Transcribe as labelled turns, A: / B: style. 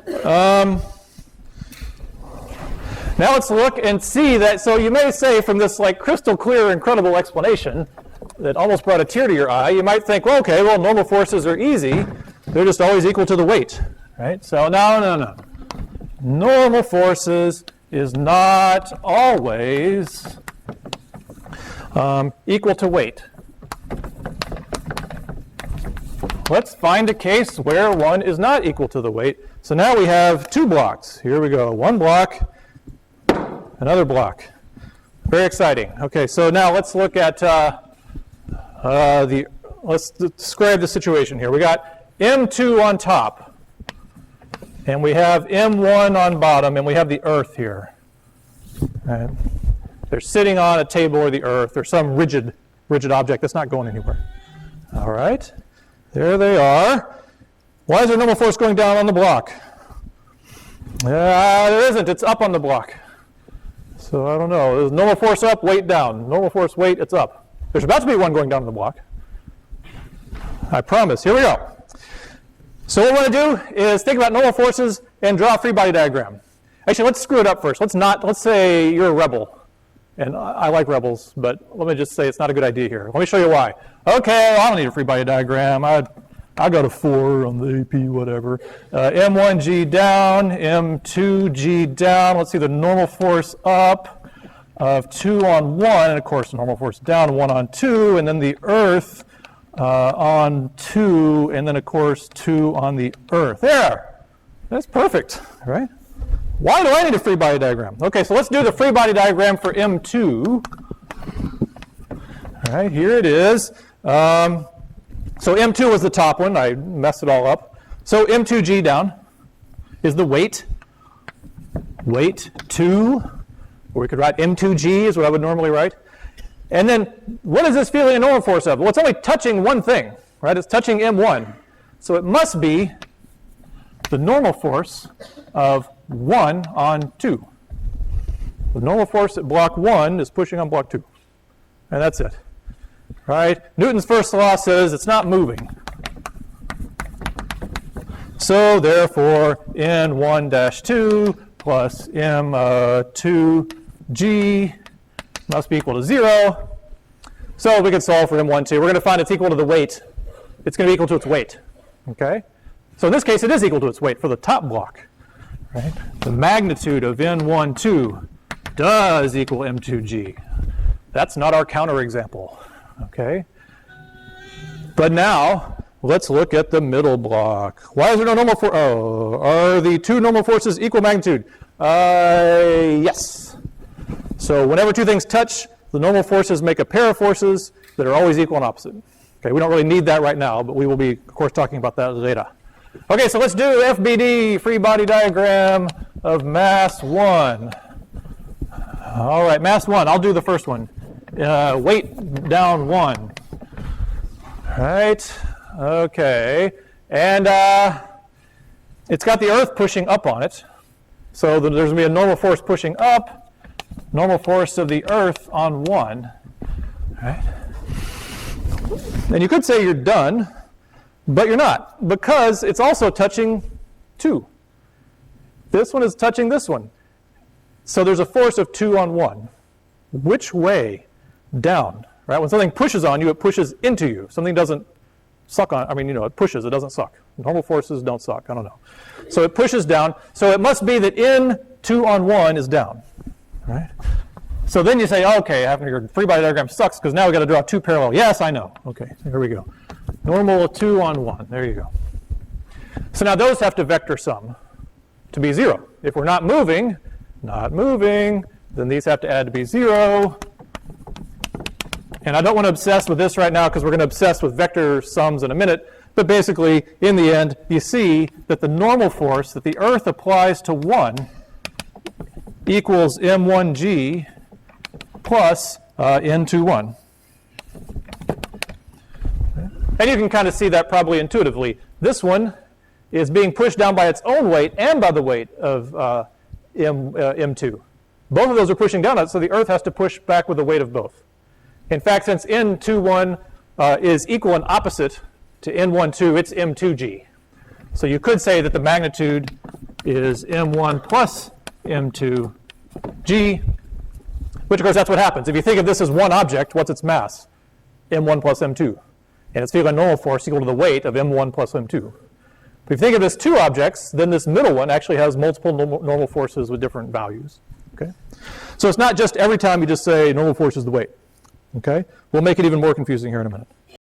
A: Now let's look and see that. So you may say from this like crystal clear, incredible explanation that almost brought a tear to your eye, you might think, well, okay, well, normal forces are easy. They're just always equal to the weight, right? So no. Normal forces is not always equal to weight. Let's find a case where one is not equal to the weight. So now we have two blocks. Here we go. One block, another block. Very exciting. Okay, so now let's look at let's describe the situation here. We got M2 on top, and we have M1 on bottom, and we have the Earth here. And they're sitting on a table or the Earth or some rigid object that's not going anywhere. All right, there they are. Why is there normal force going down on the block? There isn't. It's up on the block. So I don't know. There's normal force up, weight down. Normal force, weight, it's up. There's about to be one going down on the block. I promise. Here we go. So what we want to do is think about normal forces and draw a free body diagram. Actually, let's screw it up first. Let's say you're a rebel. And I like rebels, but let me just say it's not a good idea here. Let me show you why. Okay, well, I don't need a free body diagram. I got a 4 on the AP, whatever. M1G down, M2G down. Let's see the normal force up of 2 on 1, and of course the normal force down, 1 on 2, and then the Earth on 2, and then of course 2 on the Earth. There! That's perfect, right? Why do I need a free body diagram? Okay, so let's do the free body diagram for M2. All right, here it is. So M2 was the top one. I messed it all up. So M2G down is the weight. Weight 2, or we could write M2G is what I would normally write. And then what is this feeling a normal force of? Well, it's only touching one thing, right? It's touching M1. So it must be the normal force of 1 on 2. The normal force at block 1 is pushing on block 2. And that's it. Right? Newton's first law says it's not moving. So therefore, N1-2 plus M2G must be equal to 0. So we can solve for M1, 2. We're going to find it's equal to the weight. It's going to be equal to its weight. Okay? So in this case, it is equal to its weight for the top block. Right? The magnitude of N1, 2 does equal M2G. That's not our counterexample. Okay? But now, let's look at the middle block. Why is there no normal force? Oh, are the two normal forces equal magnitude? Yes. So whenever two things touch, the normal forces make a pair of forces that are always equal and opposite. Okay, we don't really need that right now, but we will be, of course, talking about that later. Okay, so let's do FBD, free body diagram of mass 1. All right, mass 1. I'll do the first one. Weight down 1. All right, okay. And it's got the Earth pushing up on it. So there's going to be a normal force pushing up, normal force of the Earth on 1. All right. And you could say you're done, but you're not, because it's also touching 2. This one is touching this one. So there's a force of 2 on 1. Which way? Down, right? When something pushes on you, it pushes into you. Something doesn't suck on, it pushes, it doesn't suck. Normal forces don't suck, I don't know. So it pushes down, so it must be that N 2 on 1 is down, right? So then you say, okay, having your free body diagram sucks because now we've got to draw 2 parallel. Yes, I know. Okay, so here we go. Normal 2 on 1, there you go. So now those have to vector sum to be 0. If we're not moving, then these have to add to be 0. And I don't want to obsess with this right now because we're going to obsess with vector sums in a minute. But basically, in the end, you see that the normal force that the Earth applies to 1 equals M1G plus N21. And you can kind of see that probably intuitively. This one is being pushed down by its own weight and by the weight of M2. Both of those are pushing down, so the Earth has to push back with the weight of both. In fact, since N21 is equal and opposite to N12, it's M2G. So you could say that the magnitude is M1 plus M2 G, which of course that's what happens. If you think of this as one object, what's its mass? M1 plus M2. And its field line normal force equal to the weight of M1 plus M2. If you think of this two objects, then this middle one actually has multiple normal forces with different values. Okay? So it's not just every time you just say normal force is the weight. Okay? We'll make it even more confusing here in a minute.